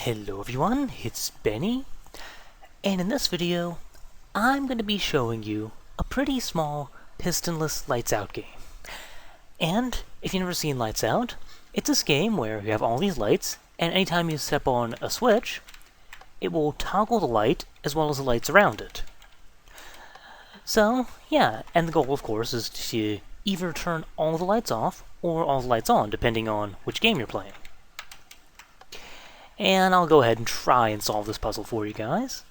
Hello everyone, it's Benny, and in this video, I'm going to be showing you a pretty small pistonless lights out game. And if you've never seen Lights Out, it's this game where you have all these lights, and anytime you step on a switch, it will toggle the light as well as the lights around it. So, yeah, and the goal of course is to either turn all the lights off or all the lights on, depending on which game you're playing. And I'll go ahead and try and solve this puzzle for you guys.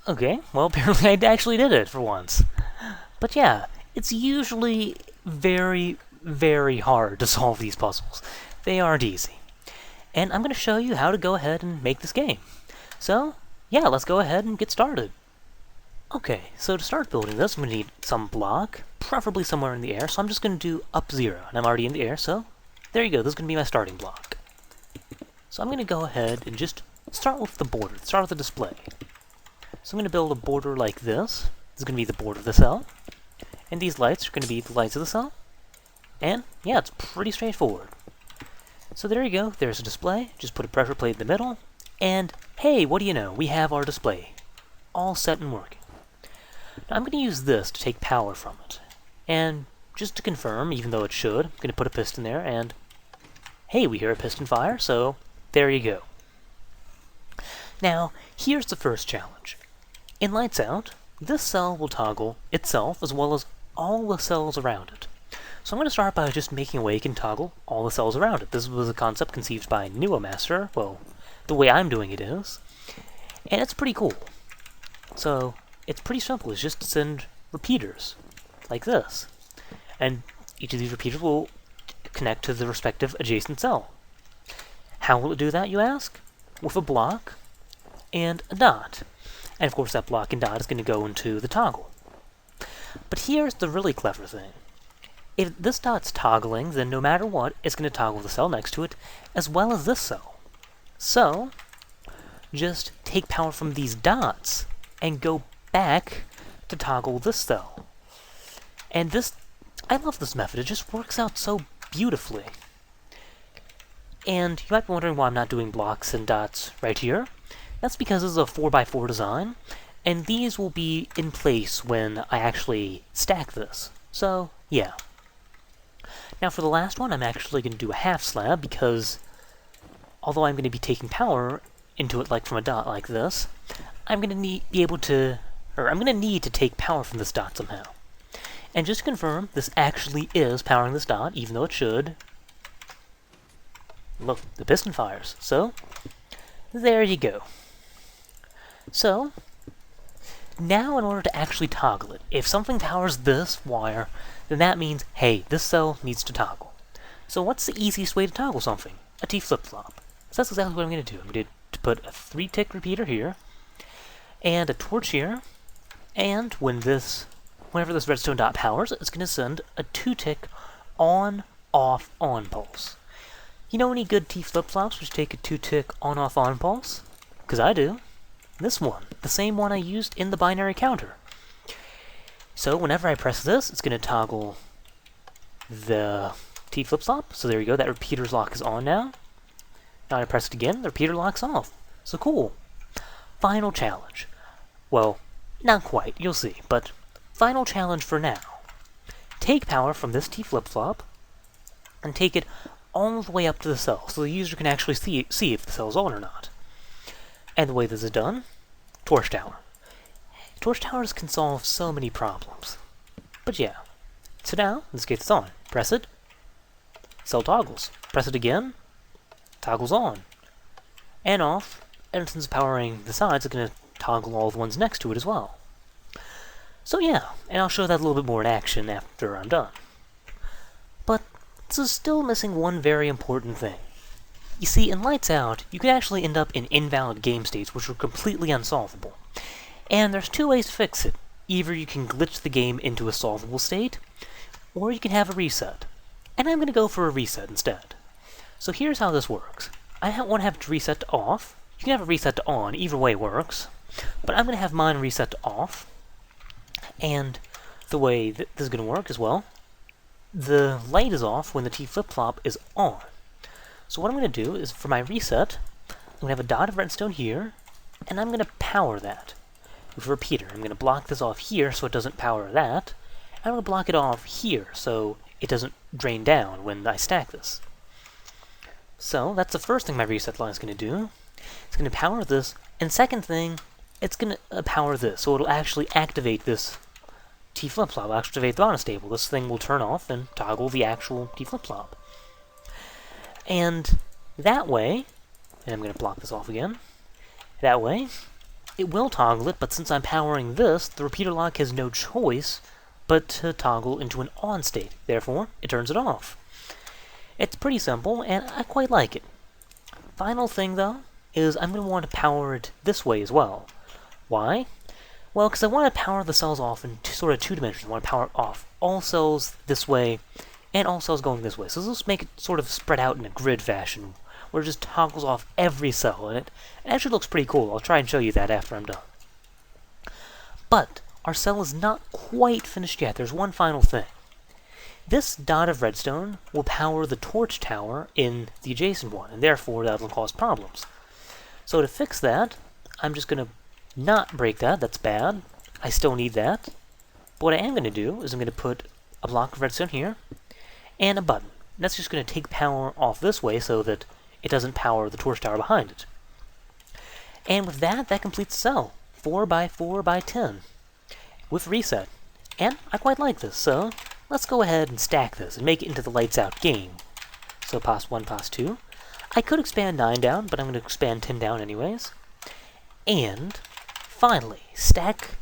Okay, well apparently I actually did it for once. But yeah, it's usually very, very hard to solve these puzzles. They aren't easy. And I'm going to show you how to go ahead and make this game. So, yeah, let's go ahead and get started. Okay, so to start building this, I'm going to need some block, preferably somewhere in the air, so I'm just going to do up 0, and I'm already in the air, so there you go, this is going to be my starting block. So I'm going to go ahead and just start with the border, start with the display. So I'm going to build a border like this. This is going to be the border of the cell. And these lights are going to be the lights of the cell. And yeah, it's pretty straightforward. So there you go, there's a display. Just put a pressure plate in the middle. And hey, what do you know, we have our display all set and working. Now I'm going to use this to take power from it. And just to confirm, even though it should, I'm going to put a piston there, and hey, we hear a piston fire, so there you go. Now, here's the first challenge. In Lights Out, this cell will toggle itself as well as all the cells around it. So I'm going to start by just making a way you can toggle all the cells around it. This was a concept conceived by Master. Well, the way I'm doing it is. And it's pretty cool. So, it's pretty simple. It's just to send repeaters, like this. And each of these repeaters will connect to the respective adjacent cell. How will it do that, you ask? With a block and a dot. And of course that block and dot is going to go into the toggle. But here's the really clever thing. If this dot's toggling, then no matter what, it's going to toggle the cell next to it, as well as this cell. So, just take power from these dots, and go back to toggle this cell. And this, I love this method, it just works out so beautifully. And you might be wondering why I'm not doing blocks and dots right here. That's because this is a 4x4 design, and these will be in place when I actually stack this. So, yeah. Now for the last one, I'm actually going to do a half slab, because although I'm going to be taking power into it like from a dot like this, I'm going to need to take power from this dot somehow. And just to confirm, this actually is powering this dot, even though it should. Look, the piston fires. So, there you go. So, now in order to actually toggle it, if something powers this wire, then that means, hey, this cell needs to toggle. So what's the easiest way to toggle something? A T flip-flop. So that's exactly what I'm going to do. I'm going to put a 3-tick repeater here, and a torch here, and whenever this redstone dot powers, it's going to send a 2-tick on, off, on pulse. You know any good T flip-flops which take a 2-tick on, off, on pulse? Because I do. This one, the same one I used in the binary counter. So whenever I press this, it's going to toggle the T flip-flop. So there you go, that repeater's lock is on now. Now I press it again, the repeater lock's off. So cool. Final challenge. Well, not quite, you'll see, but final challenge for now. Take power from this T flip-flop and take it all the way up to the cell, so the user can actually see if the cell's on or not. And the way this is done, torch tower. Torch towers can solve so many problems. But yeah. So now, let's get this on. Press it, cell toggles. Press it again, toggles on. And off, and since it's powering the sides, it's going to toggle all the ones next to it as well. So yeah, and I'll show that a little bit more in action after I'm done. But this is still missing one very important thing. You see, in Lights Out, you could actually end up in invalid game states which are completely unsolvable. And there's two ways to fix it. Either you can glitch the game into a solvable state, or you can have a reset. And I'm going to go for a reset instead. So here's how this works. I want to have it reset to off. You can have it reset to on, either way works. But I'm going to have mine reset to off. And the way that this is going to work as well, the light is off when the T flip-flop is on. So what I'm going to do is, for my reset, I'm going to have a dot of redstone here, and I'm going to power that with a repeater. I'm going to block this off here so it doesn't power that, and I'm going to block it off here so it doesn't drain down when I stack this. So that's the first thing my reset line is going to do. It's going to power this, and second thing, it's going to power this, so it'll actually activate this T flip-flop. It'll activate the monostable. This thing will turn off and toggle the actual T flip-flop. And that way, and I'm going to block this off again, that way, it will toggle it, but since I'm powering this, the repeater lock has no choice but to toggle into an on state. Therefore, it turns it off. It's pretty simple, and I quite like it. Final thing, though, is I'm going to want to power it this way as well. Why? Well, because I want to power the cells off in sort of two dimensions. I want to power off all cells this way, and all cells going this way. So let's make it sort of spread out in a grid fashion, where it just toggles off every cell, and it actually looks pretty cool. I'll try and show you that after I'm done. But our cell is not quite finished yet. There's one final thing. This dot of redstone will power the torch tower in the adjacent one, and therefore that'll cause problems. So to fix that, I'm just going to not break that. That's bad. I still need that. But what I am going to do is I'm going to put a block of redstone here and a button. And that's just going to take power off this way so that it doesn't power the torch tower behind it. And with that, that completes the cell. 4x4x10 with reset. And I quite like this, so let's go ahead and stack this and make it into the lights out game. So pass 1, pass 2. I could expand 9 down, but I'm going to expand 10 down anyways. And finally, stack.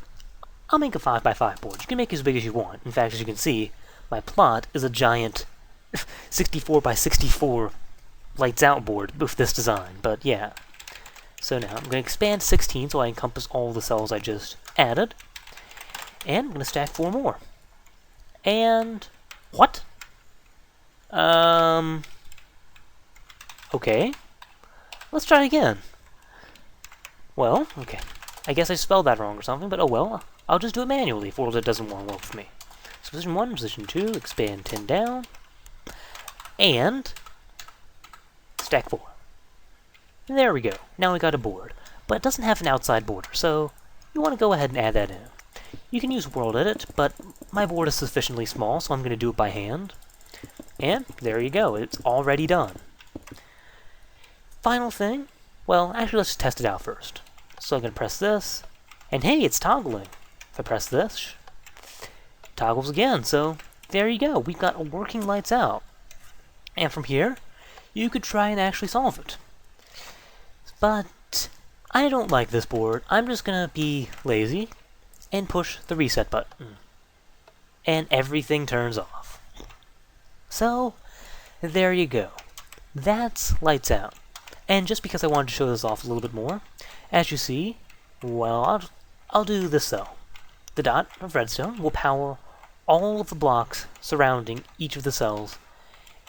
I'll make a 5x5 board. You can make it as big as you want. In fact, as you can see, my plot is a giant 64x64 lights out board with this design, but yeah. So now I'm going to expand 16 so I encompass all the cells I just added. And I'm going to stack 4 more. And what? Okay. Let's try again. Well, okay. I guess I spelled that wrong or something, but oh well. I'll just do it manually if it doesn't want to work for me. So position 1, position 2, expand 10 down. And stack 4. And there we go. Now we got a board. But it doesn't have an outside border, so you want to go ahead and add that in. You can use World Edit, but my board is sufficiently small, so I'm going to do it by hand. And there you go. It's already done. Final thing. Well, actually, let's just test it out first. So I'm going to press this, and hey, it's toggling. If I press this, it toggles again. So there you go. We've got a working lights out. And from here, you could try and actually solve it. But I don't like this board. I'm just going to be lazy and push the reset button. And everything turns off. So there you go. That's lights out. And just because I wanted to show this off a little bit more, as you see, well, I'll do this though. The dot of redstone will power all of the blocks surrounding each of the cells,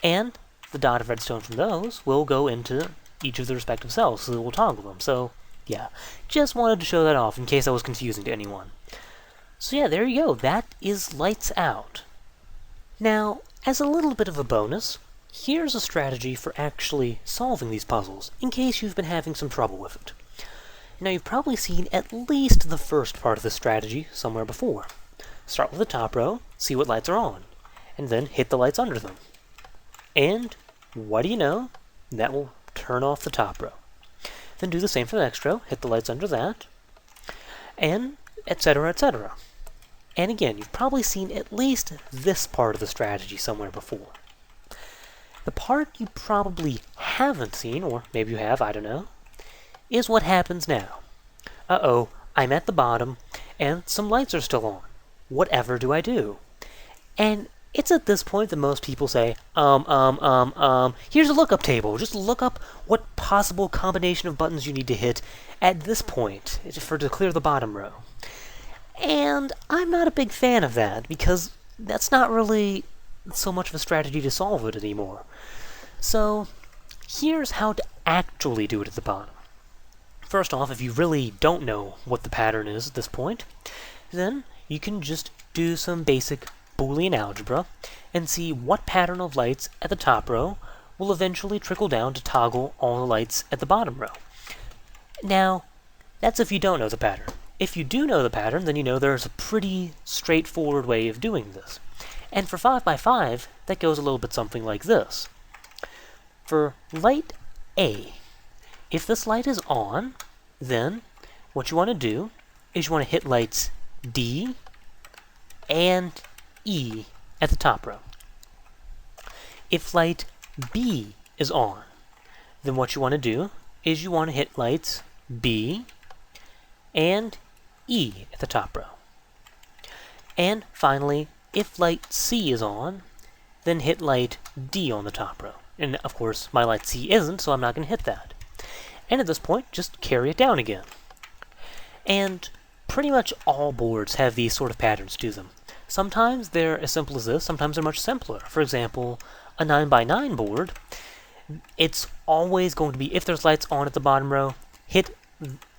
and the dot of redstone from those will go into each of the respective cells, so it will toggle them. So, yeah, just wanted to show that off in case I was confusing to anyone. So yeah, there you go. That is lights out. Now, as a little bit of a bonus, here's a strategy for actually solving these puzzles, in case you've been having some trouble with it. Now, you've probably seen at least the first part of the strategy somewhere before. Start with the top row, see what lights are on, and then hit the lights under them. And, what do you know? That will turn off the top row. Then do the same for the next row, hit the lights under that, and etc., etc. And again, you've probably seen at least this part of the strategy somewhere before. The part you probably haven't seen, or maybe you have, I don't know, is what happens now. Uh-oh, I'm at the bottom, and some lights are still on. Whatever do I do? And it's at this point that most people say, here's a lookup table. Just look up what possible combination of buttons you need to hit at this point to clear the bottom row. And I'm not a big fan of that, because that's not really so much of a strategy to solve it anymore. So, here's how to actually do it at the bottom. First off, if you really don't know what the pattern is at this point, then you can just do some basic Boolean algebra and see what pattern of lights at the top row will eventually trickle down to toggle all the lights at the bottom row. Now, that's if you don't know the pattern. If you do know the pattern, then you know there's a pretty straightforward way of doing this. And for 5x5, that goes a little bit something like this. For light A, if this light is on, then what you want to do is you want to hit lights D and E at the top row. If light B is on, then what you want to do is you want to hit lights B and E at the top row. And finally, if light C is on, then hit light D on the top row. And of course, my light C isn't, so I'm not going to hit that. And at this point, just carry it down again. And pretty much all boards have these sort of patterns to them. Sometimes they're as simple as this, sometimes they're much simpler. For example, a 9x9 board, it's always going to be, if there's lights on at the bottom row, hit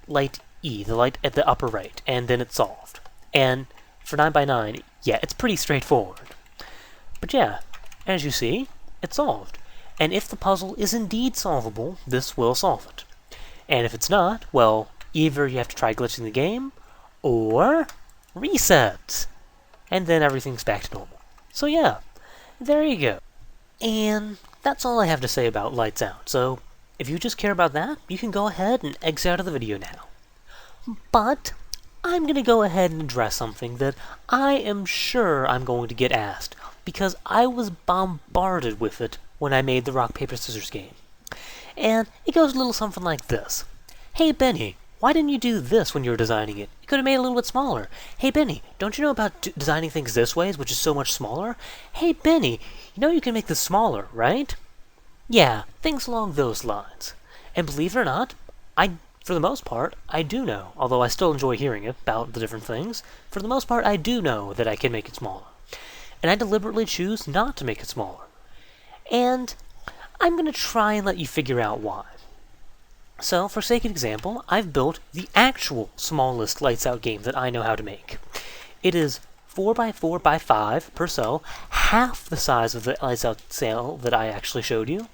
light E, the light at the upper right, and then it's solved. And for 9x9, yeah, it's pretty straightforward. But yeah, as you see, it's solved. And if the puzzle is indeed solvable, this will solve it. And if it's not, well, either you have to try glitching the game, or reset. And then everything's back to normal. So yeah, there you go. And that's all I have to say about Lights Out. So if you just care about that, you can go ahead and exit out of the video now. But I'm going to go ahead and address something that I am sure I'm going to get asked, because I was bombarded with it when I made the rock, paper, scissors game. And it goes a little something like this. Hey Benny, why didn't you do this when you were designing it? You could have made it a little bit smaller. Hey Benny, don't you know about designing things this way, which is so much smaller? Hey Benny, you know you can make this smaller, right? Yeah, things along those lines. And believe it or not, for the most part, I do know, although I still enjoy hearing it about the different things. For the most part, I do know that I can make it smaller. And I deliberately choose not to make it smaller. And I'm going to try and let you figure out why. So, for sake of example, I've built the actual smallest Lights Out game that I know how to make. It is 4x4x5 per cell, half the size of the Lights Out cell that I actually showed you.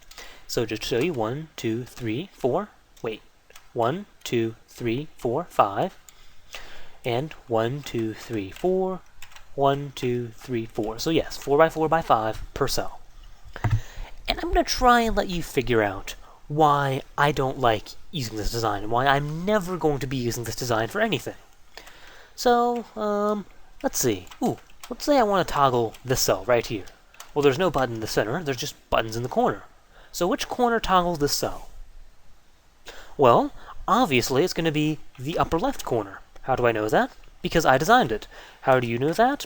So just to show you, 1, 2, 3, 4, wait, 1, 2, 3, 4, 5, and 1, 2, 3, 4, 1, 2, 3, 4. So yes, 4x4x5 per cell. And I'm going to try and let you figure out why I don't like using this design, and why I'm never going to be using this design for anything. So, let's see. Let's say I want to toggle this cell right here. Well, there's no button in the center, there's just buttons in the corner. So which corner toggles this cell? Well, obviously it's going to be the upper left corner. How do I know that? Because I designed it. How do you know that?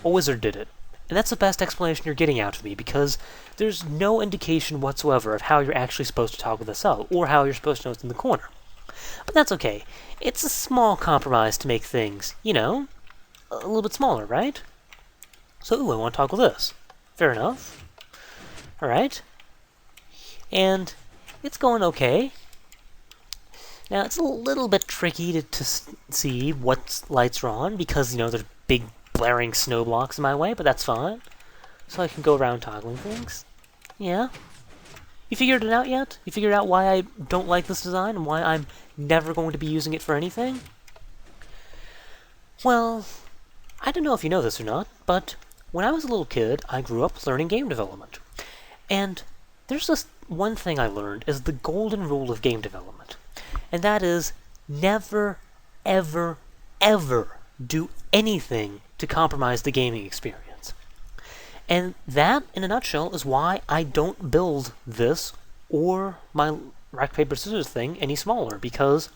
A wizard did it. And that's the best explanation you're getting out of me, because there's no indication whatsoever of how you're actually supposed to toggle the cell, or how you're supposed to know it's in the corner. But that's okay. It's a small compromise to make things, you know, a little bit smaller, right? So, I want to toggle this. Fair enough. Alright. And it's going okay. Now, it's a little bit tricky to see what lights are on, because, you know, there's big blaring snow blocks in my way, but that's fine. So I can go around toggling things. Yeah. You figured it out yet? You figured out why I don't like this design, and why I'm never going to be using it for anything? Well, I don't know if you know this or not, but when I was a little kid, I grew up learning game development. And there's this one thing I learned is the golden rule of game development. And that is, never, ever, ever do anything to compromise the gaming experience. And that, in a nutshell, is why I don't build this or my rock, paper, scissors thing any smaller, because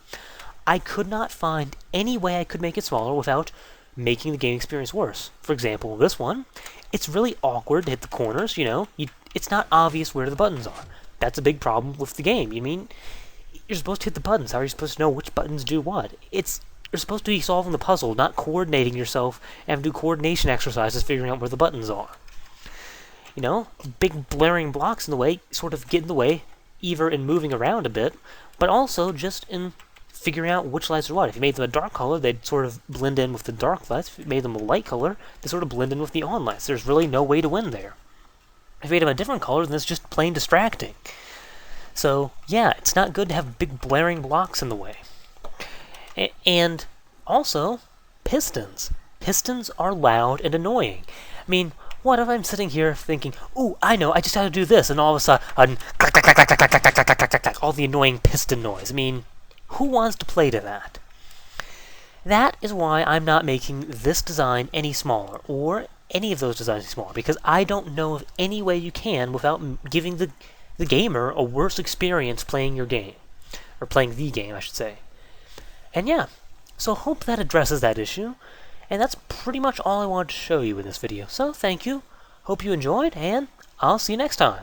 I could not find any way I could make it smaller without making the game experience worse. For example, this one, it's really awkward to hit the corners, you know? It's not obvious where the buttons are. That's a big problem with the game. You mean, you're supposed to hit the buttons. How are you supposed to know which buttons do what? You're supposed to be solving the puzzle, not coordinating yourself and do coordination exercises figuring out where the buttons are. You know, big blaring blocks in the way sort of get in the way, either in moving around a bit, but also just in figuring out which lights are what. If you made them a dark color, they'd sort of blend in with the dark lights. If you made them a light color, they sort of blend in with the on lights. There's really no way to win there. If you made them a different color, then it's just plain distracting. So, yeah, it's not good to have big blaring blocks in the way. And also, pistons. Pistons are loud and annoying. I mean, what if I'm sitting here thinking, ooh, I know, I just have to do this, and all of a sudden, clack, clack, clack, clack, clack, clack, clack, clack, clack, clack, all the annoying piston noise. I mean, who wants to play to that? That is why I'm not making this design any smaller, or any of those designs any smaller, because I don't know of any way you can without giving the gamer a worse experience playing your game. Or playing the game, I should say. And yeah, so hope that addresses that issue. And that's pretty much all I wanted to show you in this video. So thank you, hope you enjoyed, and I'll see you next time.